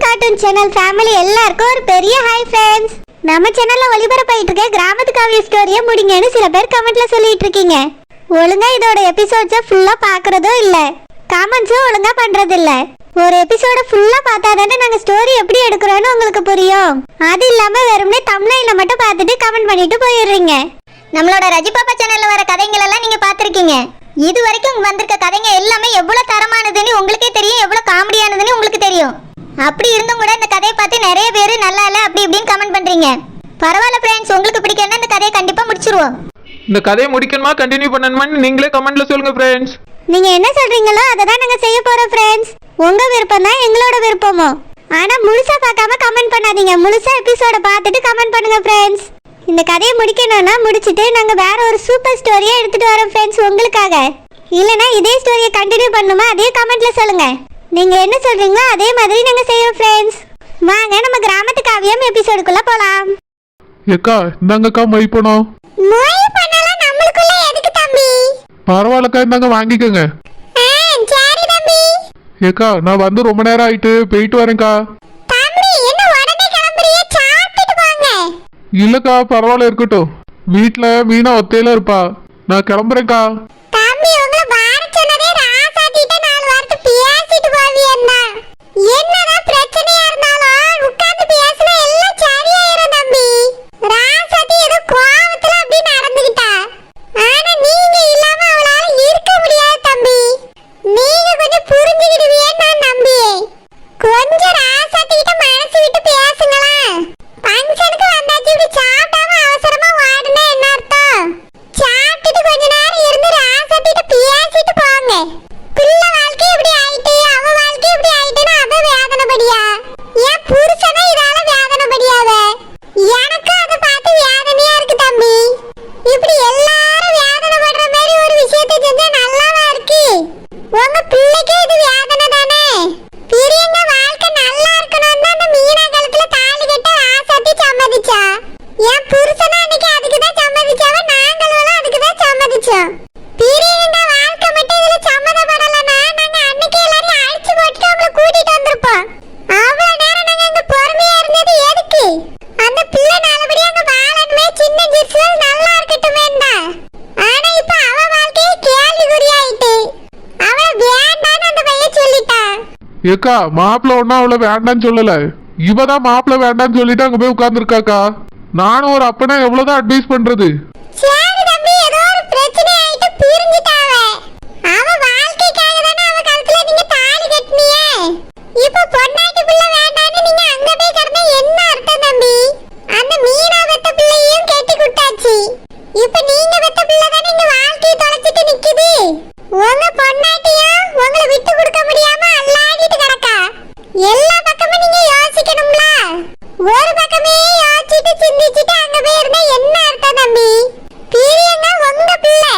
Cartoon channel family எல்லாருக்கும் ஒரு பெரிய ஹாய் ஃப்ரெண்ட்ஸ். நம்ம சேனல்ல ஒளிபரப்பாயிட்டு இருக்க கிராமத்து காவிய ஸ்டோரியை முடிங்கன்னு சில பேர் கமெண்ட்ல சொல்லிட்டு இருக்கீங்க. ஒழுங்கா இதோட எபிசோட்ஸை ஃபுல்லா பாக்குறதும் இல்ல, கமெண்ட்ஸும் ஒழுங்கா பண்றது இல்ல. ஒரு எபிசோட ஃபுல்லா பார்த்தாதானே நாங்க ஸ்டோரி எப்படி எடுக்கிறோம்னு உங்களுக்கு புரியும். அது இல்லாம வெறும்னே தம்ப்நெயில மட்டும் பார்த்துட்டு கமெண்ட் பண்ணிட்டு போயிடுறீங்க. நம்மளோட ரஜிபாப்பா சேனல்ல வர கதைகள் எல்லாம் நீங்க பார்த்திருக்கீங்க. இது வரைக்கும் வந்திருக்க கதைங்க எல்லாமே எவ்வளவு தரமானதுன்னு உங்களுக்கே தெரியும், எவ்வளவு காமெடியானதுன்னு உங்களுக்கு தெரியும். அப்படி இருந்தும் கூட இந்த கதையை பார்த்து நிறைய பேர் நல்லா இல்ல அப்படி இப்படின்னு கமெண்ட் பண்றீங்க. பரவாயில்ல ஃப்ரெண்ட்ஸ், உங்களுக்கு பிடிக்கலன்னா இந்த கதையை கண்டிப்பா முடிச்சிருவோம். இந்த கதையை முடிக்கணுமா கண்டினியூ பண்ணணுமான்னு நீங்களே கமெண்ட்ல சொல்லுங்க ஃப்ரெண்ட்ஸ். நீங்க என்ன சொல்றீங்களோ அதை தான் நாங்க செய்ய போறோம் ஃப்ரெண்ட்ஸ். உங்க விருப்பம் தான் எங்களோட விருப்பமோ. ஆனா முழுசா பார்க்காம கமெண்ட் பண்ணாதீங்க, முழுசா எபிசோட பார்த்துட்டு கமெண்ட் பண்ணுங்க ஃப்ரெண்ட்ஸ். இந்த கதையை முடிக்கணும்னா முடிச்சிட்டு நாங்க வேற ஒரு சூப்பர் ஸ்டோரியை எடுத்துட்டு வரோம் ஃப்ரெண்ட்ஸ் உங்களுக்காக. இல்லனா இதே ஸ்டோரியை கண்டினியூ பண்ணுமா அதே கமெண்ட்ல சொல்லுங்க. நீங்க என்ன சொல்றீங்களோ அதே மாதிரி நாங்க செய்யறோம் ஃப்ரெண்ட்ஸ். வாங்க நம்ம கிராமத்து காவியம் எபிசோடுக்குள்ள போலாம். ஏக்கா இந்தாங்கக்கா மை பணம். மொய் பண்ணலாம் நம்மளுக்குள்ள எதுக்கு தம்பி? பரவாயில்லக்கா இந்தாங்க வாங்கிக்கோங்க. சரி தம்பி. ஏக்கா நான் வந்து ரொம்ப நேரம் ஆயிட்டு போயிட்டு வரேன்க்கா. தம்பி என்ன உடனே கிளம்புறியே? சாப்பிட்டு வாங்க. இல்லக்கா பரவாயில்ல இருக்கட்டும், வீட்டுல மீனா ஒத்தையில இருப்பா, நான் கிளம்புறேன்க்கா. தம்பி உங்களை பார சொன்னதே ராசாத்திட்ட 4 வார்த்தை பேசிட்டு போவியன்னா. என்னதான் பிரச்சனையா இருந்தாலும் உட்கார்ந்து பேசினா எல்லாம் சரியாயிரும் தம்பி. ராசாத்தி ஏதோ கோவத்துல அப்படி நடந்துக்கிட்டா. ஆனா நீங்க இல்லாம அவளால இருக்க முடியாது தம்பி. நீங்க கொஞ்சம் புரிஞ்சுக்கிடுவீன்னு நான் நம்பியேன். கொஞ்சம் ராசாத்தி கிட்ட மனசு விட்டு பேசுங்களா. ஃபங்க்ஷனுக்கு வந்தாச்சு, இப்படி சாப்பிடாம அவசரமா வாடுனா என்ன அர்த்தம்? சாப்பிட்டுட்டு கொஞ்ச நேரம் இருந்து ராசாத்திட்ட பேசிட்டு போங்க. பிள்ளை வாழ்க்கை இப்படி ஆயிட்டு அவ வாழ்க்கை இப்படி ஆயிட்டுன்னு அவ வேதனைப்படியா? என் புருஷனா இதால வேதனைப்படியாவ? எனக்கு அதை பார்த்து வேதனையா இருக்கு தம்பி. இப்படி எல்லாரும் வேதனைப்படுற மாதிரி ஒரு விஷயத்தை செஞ்சா நல்லாவா இருக்கு? உங்க பிள்ளைக்கு இது வேதனை தானே. பிரியங்க வாழ்க்கை நல்லா இருக்கணும் தான் அந்த மீனா காலத்துல தாலி கட்ட ராசாத்தி சம்மதிச்சா. என் புருஷனா அன்னைக்கு அதுக்கு தான் சம்மதிச்சாவ, நாங்களும் அதுக்கு தான் சம்மதிச்சோம். பிரியங்க வாழ்க்கை மட்டும் இதுல சம்மதப்படலன்னா நாங்க அன்னைக்கு எல்லாரையும் அழிச்சு போட்டுட்டு அவங்கள கூட்டிட்டு வந்திருப்போம். அவ்வளவு நேரம் நாங்க அங்க பொறுமையா இருந்தது எதுக்கு? அந்த பிள்ளை நல்லபடியா அங்க வாழணுமே, சின்ன ஜிஸ்ல நல்லா இருக்கட்டுமேண்டா. ஆனா இப்ப அவ வாழ்க்கையே கேள்விக்குறியாயிட்டு. அவளை வேண்டான்னு அந்த பையன் சொல்லிட்டான். ஏக்கா மாப்பிள்ள ஒன்னும் அவளை வேண்டான்னு சொல்லல, இவதான் மாப்பிள்ள வேண்டான்னு சொல்லிட்டு அங்க போய் உட்கார்ந்துருக்காக்கா. நானும் ஒரு அப்பனா எவ்வளவுதான் அட்வைஸ் பண்றது. சரி தம்பி, ஏதோ ஒரு பிரச்சனை ஆயிட்டு பிரிஞ்சிட்டாவ. அவ வாழ்க்கைக்காக தானே அவ கழுத்துல நீங்க தாலி கட்டினியே. இப்ப பொண்டாட்டி பிள்ளை வேண்டான்னு நீங்க அங்க போய் கிடந்தா என்ன அர்த்தம் தம்பி? அந்த மீனா பெத்த பிள்ளையும் கெட்டி குட்டாச்சு. இப்ப நீங்க பெத்த பிள்ளை தானே இந்த வாழ்க்கையை தொலைச்சிட்டு நிக்குது. உங்க பொண்டாட்டியும் உங்களை விட்டு கொடுக்க முடியாம அல்லாடிட்டு கிடக்கா. எல்லா பக்கமும் நீங்க யோசிக்கணும்ல. ஒரு பக்கமே யோசிச்சுட்டு சிந்திச்சுட்டு அங்க போய் இருந்தா என்ன அர்த்தம் தம்பி? பிரியங்க உங்க பிள்ளை.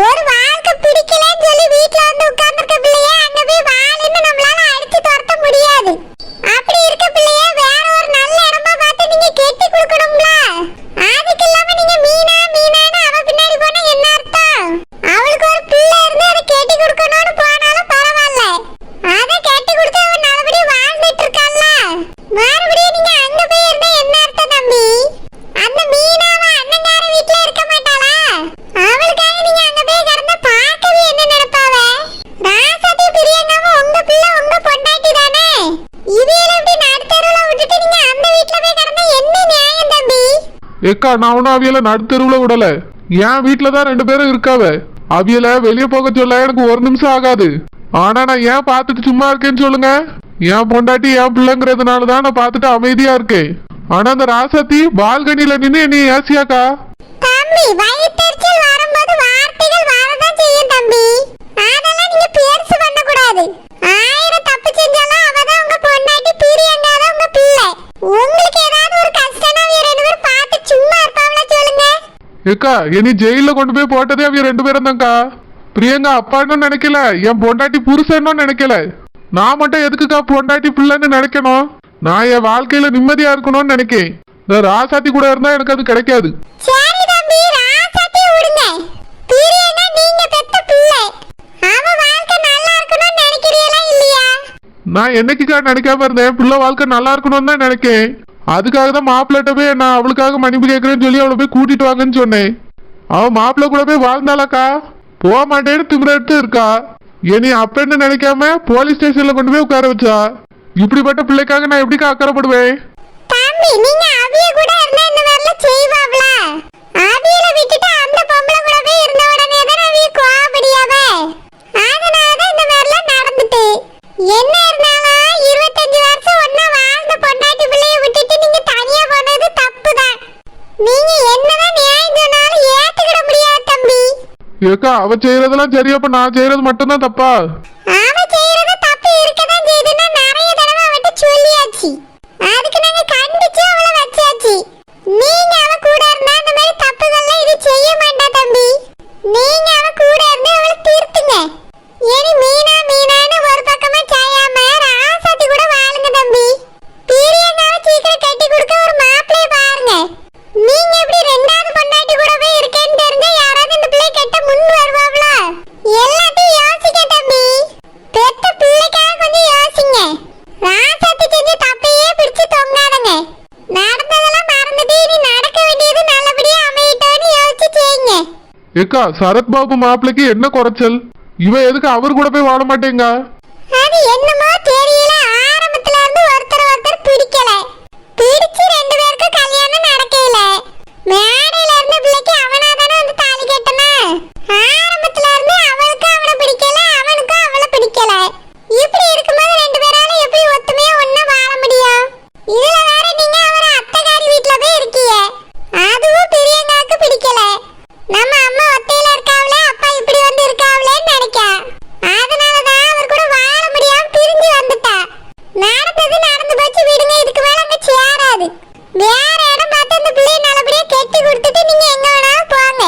ஒரு வாழ்க்கை பிடிக்கலன்னு சொல்லி வீட்ல வந்து உட்கார்ந்திருக்க பிள்ளைய அங்க போய் வாழுன்னு நம்மளால அடிச்சு துரத்த முடியாது. அப்படி இருக்க பிள்ளைய வேற ஒரு நல்ல இடமா பார்த்து நீங்க கெட்டி கொடுக்கணும்ல. அதுக்கு இல்லாம நீங்க மீனா மீனான்னு அவ பின்னாடி போனா என்ன அர்த்தம்? அவளுக்கு ஒரு பிள்ளை இருந்து அதை கெட்டி கொடுக்கணும்னு போனாலும் பரவாயில்ல. அதை கெட்டி கொடுத்து அவன் நல்லபடியா வாழ்ந்துட்டு இருக்கான்ல. மறுபடியும் நீங்க அங்க போய் இருந்தா என்ன அர்த்தம் தம்பி? அந்த மீனாவ அண்ணங்கார வீட்ல இருக்க மாட்டாளா? அவளுக்காக நீங்க அங்க போய் கிடந்தா பார்க்கவே என்ன நினைப்பாவ? ராசாத்தி பிரியங்காம உங்க பிள்ளை உங்க பொண்டாட்டி தானே. இவையில இப்படி நடுத்தருவுல விட்டுட்டு நீங்க அந்த வீட்ல போய் கிடந்தா என்ன நியாயம் தம்பி? ஏக்கா நான் ஒன்னும் அவியல நடுத்தெருவுல விடல, என் வீட்டுலதான் 2 பேரும் இருக்காவ. அவியல வெளியே போக சொல்ல எனக்கு 1 நிமிஷம் ஆகாது. ஆனா நான் ஏன் பார்த்துட்டு சும்மா இருக்கேன்னு சொல்லுங்க? என் பொண்டாட்டி என் பிள்ளைங்கிறதுனாலதான் நான் பார்த்துட்டு அமைதியா இருக்கேன். ஆனா அந்த ராசாத்தி பால்கனில நின்னு என்னை ஏசியாக்கா. தம்பி வயித்தெரிச்சல் வரும்போது வார்த்தைகள் வரதான் செய்யும் தம்பி. அதெல்லாம் நீங்க பெருசு பண்ண கூடாது. 1000 தப்பு செஞ்சாலும் அவதான் உங்க பொண்டாட்டி, பிரியங்காதான் உங்க பிள்ளை. உங்களுக்கு ஏதாவது ஒரு கஷ்டம்னா அவங்க 2 பேரும் பார்த்து சும்மா இருப்பாங்களா சொல்லுங்க? ஏக்கா என்னை ஜெயில கொண்டு போய் போட்டதே அவங்க 2 பேரும் தான்க்கா. பிரியங்கா அப்பான்னு நினைக்கல, என் பொண்டாட்டி புருஷன்னு நினைக்கல. நான் மட்டும் எதுக்குக்கா பொண்டாட்டி பிள்ளைன்னு நினைக்கணும்? நான் என் வாழ்க்கையில நிம்மதியா இருக்கணும்னு நினைக்கேன். இந்த ராசாத்தி கூட இருந்தா எனக்கு அது கிடைக்காது. சரி தம்பி, ராசாத்தி விடுங்க. பிரியங்கா நீங்க பெத்த பிள்ளை. அவ வாழ்க்கை நல்லா இருக்கணும்னு நினைக்கிறீங்களா இல்லையா? நான் என்னைக்குக்கா நினைக்காம இருந்தேன் பிள்ளை வாழ்க்கை நல்லா இருக்கணும்னு தான் நினைக்கேன். அதுக்காக தான் மாப்பிள்ளைட்ட போய் நான் அவளுக்காக மன்னிப்பு கேட்கறேன்னு சொல்லி அவளை போய் கூட்டிட்டு வாங்கன்னு சொன்னேன். அவன் மாப்பிள்ளை கூட போய் வாழ்ந்தாளாக்கா போக மாட்டேன்னு திமிர எடுத்து இருக்கா. இனி அப்பன்னு நினைக்காம போலீஸ் ஸ்டேஷன்ல கொண்டு போய் உட்கார வச்சா. இப்படிப்பட்ட பிள்ளைக்காக நான் எப்படிக்கா அக்கறைப்படுவேன்? தம்பி நீங்க அவிய கூட இருந்தா இந்த மாதிரில செய்வாப்ல. அவியல விட்டுட்டு அந்த பொம்பளை கூட போய் இருந்த உடனே தான் அவிய கோவப்படியாவே. அதனால தான் இந்த மாதிரில நடந்துட்டு. என்ன இருந்தாலும் 25 வருஷம் ஒண்ணா வாழ்ந்த பொண்டாட்டி பிள்ளைய விட்டுட்டு நீங்க தனியா போனது தப்புதான். நீங்க என்னதான் நியாயம் சொன்னாலும் ஏத்துக்கிட முடியாது தம்பி. ஏக்கா அவ செய்யறதெல்லாம் சரி, அப்ப நான் செய்யறது மட்டும்தான் தப்பா? அவ செய்யறது தப்பு இருக்கதான் செய்யுதுன்னா நிறைய தடவை அவட்ட சொல்லியாச்சு. அதுக்கு நாங்க கண்டிச்சு அவளை வச்சாச்சு. நீங்க அவ கூட இருந்தா அந்த மாதிரி தப்புகள்லாம் இது செய்ய மாட்டா தம்பி. நீங்க அவ கூட இருந்து அவளை திருத்துங்க. இனி மீனான்னு ஒரு பக்கமா சாயாம ராசாத்தி கூட வாழுங்க தம்பி. பீரியங்காவை சீக்கிரம் கட்டி கொடுக்க ஒரு மாப்பிள்ளைய பாருங்க. நீங்க எப்படி ரெண்டாவது பொண்டாட்டி கூட போய் இருக்கேன்னு தெரிஞ்சா யாராவது இந்த பிள்ளை கட்ட முன் வருவாங்களா? எல்லாத்தையும் யோசிக்க தம்பி. பெத்த பிள்ளைக்காக கொஞ்சம் யோசிங்க. ராசாத்தி செஞ்ச தப்பையே பிடிச்சு தொங்காதங்க. நடந்ததெல்லாம் மறந்துட்டு இனி நடக்க வேண்டியது நல்லபடியா அமையட்டோன்னு யோசிச்சு செய்யுங்க. ஏக்கா சரத்பாபு மாப்பிள்ளைக்கு என்ன குறைச்சல்? இவ எதுக்கு அவர் கூட போய் வாழ மாட்டேங்க? அது என்னமோ தெரியல, ஆரம்பத்துல இருந்து ஒருத்தர் பிடிக்கல. பிடிச்சு 2 பேருக்கு கல்யாணம் நடக்கல. மேடையில இருந்த பிள்ளைக்கு அவனாதானே வந்து தாலி கட்டனா. ஆரம்பத்துல இருந்து அவளுக்கு அவனை பிடிக்கல, அவனுக்கும் அவளை பிடிக்கல. இப்படி இருக்கும்போது 2 பேரால எப்படி ஒத்துமையா ஒண்ணா வாழ முடியும்? இதுல வேற நீங்க அவர அத்தைகாரி வீட்ல போய் இருக்கீங்க. அதுவும் பெரியங்காக்கு பிடிக்கல. நம்ம அம்மா ஒத்தையில இருக்காவளே, அப்பா இப்படி வந்து இருக்காவளேன்னு நினைக்கா. அதனாலதான் அவர் கூட வாழ முடியாம பிரிஞ்சு வந்துட்டா. நடந்தது நடந்து போச்சு, விடுங்க. இதுக்கு மேல அங்க சேராது. வேற இடம் பார்த்து அந்த பிள்ளைய நல்லபடியா கெட்டி கொடுத்துட்டு நீங்க எங்க வேணாலும் போங்க.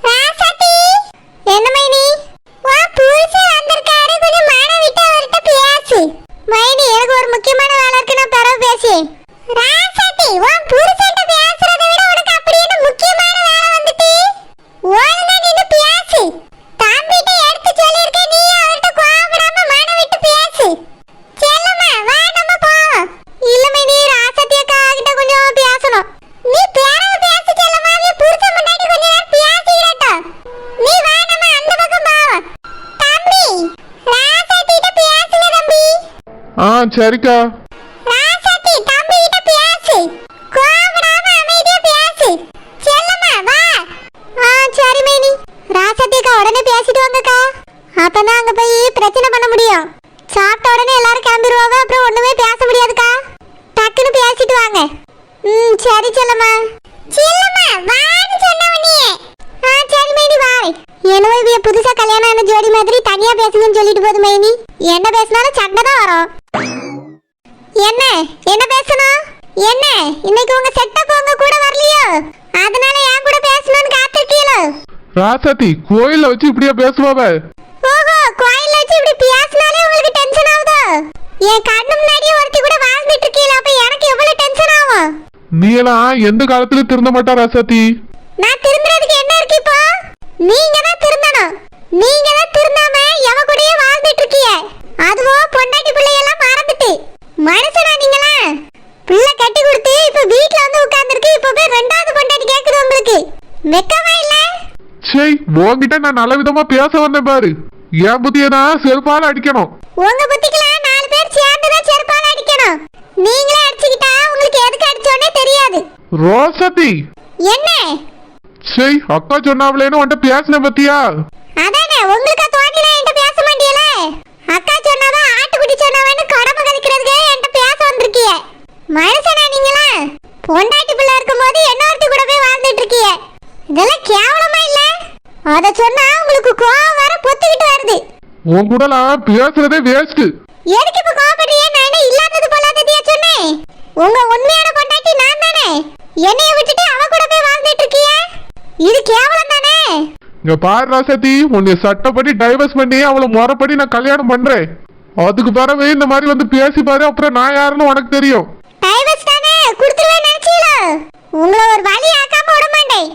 ராசாத்தி என்ன மைனி புருஷன் வந்திருக்காரு, கொஞ்சம் மன விட்டு அவர்கிட்ட பேசு. மைனி எனக்கு ஒரு முக்கியமான வேலை இருக்கு, நான் பிறகு பேசி. ராசாத்தி உன் புருஷன்ட்ட பேசுறதை விட உனக்கு அப்படி என்ன முக்கியமான வேலை வந்துட்டு? ஒழுங்கா நின்னு பேசு. தம்பிட்ட எடுத்து சொல்லிருக்கேன், நீ அவர்கிட்ட கோவப்படாம மன விட்டு பேசு. செல்லம்மா வா நம்ம போவோம். இல்ல மைனி ராசாத்தி அக்கா கிட்ட கொஞ்சம் பேசணும். நீ பிறகு பேசு செல்லம்மா, நீ புருஷன் முன்னாடி கொஞ்ச நேரம் பேசிடட்டும். நீ வா நம்ம அந்த பக்கம் போவோம். தம்பி ராசாத்திட்ட பேசுங்க தம்பி. சரிக்கா. ராசாத்தி தம்பி கிட்ட பேசு. கோவப்படாம அமைதியா பேசு. செல்லம்மா வா. சரி மைனி. ராசாத்தி அக்கா உடனே பேசிட்டு வாங்கக்கா. அப்பதான் அங்க போய் பிரச்சனை பண்ண முடியும். சாப்பிட்ட உடனே எல்லாரும் கிளம்பிடுவாங்க, அப்புறம் ஒண்ணுமே பேச முடியாதுக்கா. டக்குன்னு பேசிட்டு வாங்க. சரி செல்லம்மா. செல்லம்மா வான்னு சொன்னவனே. சரி மைனி வாய். என்னவோ இவ புதுசா கல்யாணம் ஆன ஜோடி மாதிரி தனியா பேசுங்கன்னு சொல்லிட்டு போகுது மைனி. என்ன பேசினாலும் சண்டை தான் வரும். என்ன பேசணும்? என்ன இன்னைக்கு உங்க செட்டப் உங்க கூட வரலையோ? அதனால என் கூட பேசணும்னு காத்துட்டீங்களோ? ராசாத்தி கோயில்ல வச்சு இப்படியா பேசுவாவ? ஓஹோ, கோயில்ல வச்சு இப்படி பேசினாலே உங்களுக்கு டென்ஷன் ஆகுதோ? என் கண்ணு முன்னாடியே ஒருத்தி கூட வாழ்ந்துட்டு இருக்கீல, அப்ப எனக்கு எவ்வளவு டென்ஷன் ஆகும்? நீ எல்லாம் எந்த காலத்துல திருந்த மாட்டா ராசாத்தி. நான் திருந்துறதுக்கு என்ன இருக்கு இப்போ? நீங்க தான் திருந்தணும். நீங்க தான் திருந்தாம எவ கூடயே வாழ்ந்துட்டு இருக்கீங்க. அதுவும் பொண்டாட்டி பிள்ளையெல்லாம் மறந்துட்டு மனுஷனா நீங்களா? பிள்ளை கட்டி கொடுத்து இப்ப வீட்ல வந்து உட்கார்ந்துருக்கு, இப்ப போய் 2வது பொண்டாட்டி கேக்குது உங்களுக்கு. வெக்கமா இல்ல? சே உன்கிட்ட நான் நல்ல விதமா பேச வந்தேன் பாரு. என் புத்தியதான் செருப்பால அடிக்கணும். உங்க புத்திக்கெல்லாம் 4 பேர் சேர்ந்துதான் செருப்பால அடிக்கணும். நீங்களே அடிச்சுக்கிட்டா உங்களுக்கு எதுக்கு அடிச்சோனே தெரியாது. ரோசாத்தி என்ன? சே அக்கா சொன்னாவளேன்னு உன்கிட்ட பேசின பத்தியா? அதானே உங்களுக்கு தோணினா என்கிட்ட பேச மாட்டீங்களே. அக்கா சொன்னாவா ஆட்டுக்குட்டி சொன்னாவான்னு கடமை கழிக்கிறதுக்கு என்கிட்ட பேச வந்திருக்கீங்க. மனுஷனா நீங்களா? பொண்டாட்டி பிள்ளை இருக்கும்போது இன்னொருத்தி கூட போய் வாழ்ந்துட்டு இருக்கீங்க. இதெல்லாம் கேவலமா இல்ல? அத சொன்னா உங்களுக்கு கோவம் வர பொத்துக்கிட்டு வருது. உன் கூட பேசுறதே வேஸ்ட். எதுக்கு இப்ப கோவப்படுறீங்க? நான் என்ன இல்லாதது போலாததையா சொன்னேன்? உங்க உண்மையான பொண்டாட்டி நான் தானே. என்னைய விட்டுட்டு அவ கூட போய் வாழ்ந்துட்டு இருக்கீங்க. இது கேவலம் தானே? இங்க பாரு ராசாத்தி, உன்னை சட்டப்படி டைவர்ஸ் பண்ணி அவளை முறைப்படி நான் கல்யாணம் பண்றேன். அதுக்கு பிறகு இந்த மாதிரி வந்து பேசி பாரு, அப்புறம் நான் யாருன்னு உனக்கு தெரியும். டைவர்ஸ் தானே குடுத்துருவேன் நினைச்சீங்களோ? உங்களை ஒரு வழி ஆக்காம விட மாட்டேன்.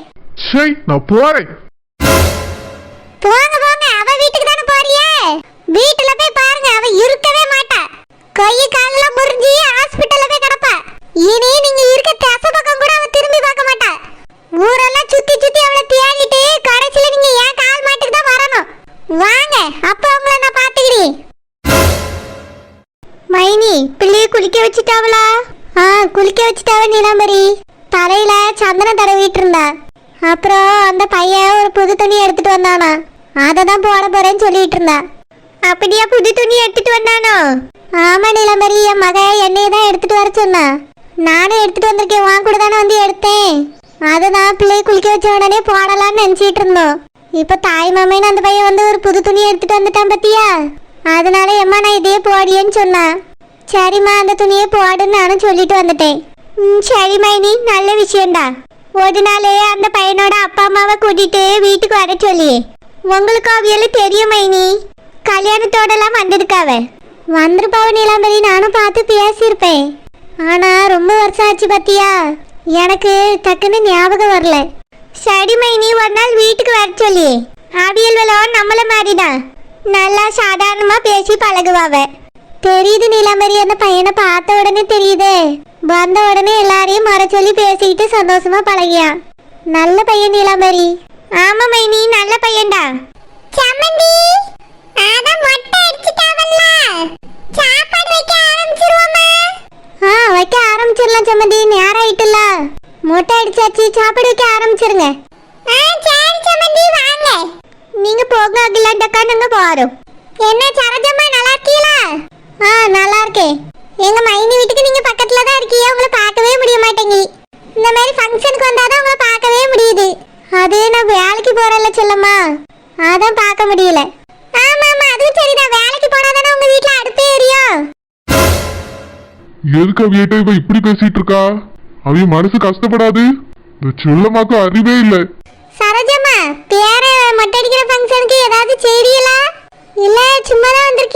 சரி நான் போறேன். போங்க போங்க, அவ வீட்டுக்கு தானே போறியே. வீட்டுல போய் பாருங்க, அவ இருக்கவே மாட்டா. கை காலெல்லாம் முறிஞ்சி ஹாஸ்பிடல்ல போய் கிடப்ப. இனி நீங்க இருக்க தசை பக்கம் கூட அவ திரும்பி பார்க்க மாட்டா. ஊரெல்லாம் சுத்தி சுத்தி அவளை தேடிட்டு கடைசியில நீங்க ஏன் கால் மாட்டுக்கு தான் வரணும். வாங்க, அப்ப உங்களை நான் பாத்துக்கிறேன். மைனி, பிள்ளைய குளிக்க வச்சுட்டாவளா? குளிக்க வச்சுட்டாவ நீலாம்பரி. தலையில சந்தனம் தடவிட்டு இருந்தா. அப்புறம் அந்த பையன் ஒரு புது துணி எடுத்துட்டு வந்தானா, அதை தான் போட போறேன்னு சொல்லிட்டு இருந்தா. அப்படியா, புது துணி எடுத்துட்டு வந்தானோ? ஆமா நீலாம்பரி, என் மக என்னைய தான் எடுத்துட்டு வர சொன்னா. நானும் எடுத்துட்டு வந்திருக்கேன், வாங்க கூட தானே வந்து எடுத்தேன். அதுதான் பிள்ளைய குளிக்க வச்ச உடனே போடலான்னு நினைச்சிட்டு இருந்தோம். இப்ப தாய் மாமேன்னு அந்த பையன் வந்து ஒரு புது துணி எடுத்துட்டு வந்துட்டான் பத்தியா. அதனால எம்மா நான் இதே போடியேன்னு சொன்னா. சரிம்மா, அந்த துணியை போடுன்னு நானும் சொல்லிட்டு வந்துட்டேன். சரி மைனி, நல்ல விஷயம்டா. ஒரு நாளே அந்த பையனோட அப்பா அம்மாவை கூட்டிட்டு வீட்டுக்கு வர சொல்லி. உங்களுக்கு அவியெல்லாம் தெரியும் மைனி, கல்யாணத்தோடலாம் வந்திருக்காவ. வந்திருப்பாவ நீலாம்பரி, நானும் பார்த்து பேசியிருப்பேன். ஆனா ரொம்ப வருஷம் ஆச்சு பத்தியா, எனக்கு டக்குன்னு ஞாபகம் வரல. சரி மைனி, ஒரு நாள் வீட்டுக்கு வர சொல்லி. அவியல்வளோ நம்மள மாதிரிதான் நல்லா சாதாரணமா பேசி பழகுவாவ. தெரியுது நீலாம்பரி, அந்த பையனை பார்த்த உடனே தெரியுது. வந்த உடனே எல்லாரையும் மற சொல்லி பேசிக்கிட்டு சந்தோஷமா பழகியான். நல்ல பையன் நீலாம்பரி. ஆமா மைனி, நல்ல பையன்டா. சம்மந்தி, அத மொட்டை அடிச்சிட்டாவல்ல, சாப்பாடு வைக்க ஆரம்பிச்சிருவோமா? வைக்க ஆரம்பிச்சிரலாம் சம்மந்தி, நேரம் ஆயிட்டுல. மொட்டை அடிச்சாச்சு, சாப்பாடு வைக்க ஆரம்பிச்சிருங்க. சரி சம்மந்தி, வாங்க. நீங்க போங்க அகிலாண்டக்கா, நாங்க போறோம். என்ன சரோஜம்மா, நல்லா இருக்கீங்களா? நல்லா இருக்கேன். எங்க மைனி வீட்டுக்கு நீங்க பக்கத்துல தான் இருக்கீங்க, உங்களை பார்க்கவே முடிய மாட்டேங்கி. இந்த மாதிரி ஃபங்க்ஷனுக்கு வந்தாதான் உங்களை பார்க்கவே முடியுது. அது நான் வேலைக்கு போறேன்ல செல்லம்மா, அதான் பார்க்க முடியல. ஆமா ஆமா, அதுவும் சரிதான். வேலைக்கு போனாதானே உங்க வீட்டுல அடுப்பே எரியும். எதுக்கு அவியிட்ட இவ இப்படி பேசிட்டு இருக்கா? அவிய மனசு கஷ்டப்படாது? இந்த செல்லமாக்கு அறிவே இல்ல. சரோஜம்மா, பேர மொட்டை அடிக்கிற ஃபங்க்ஷனுக்கு ஏதாவது செய்றீங்களா? இல்ல சும்மா தான் வந்திருக்கீங்க?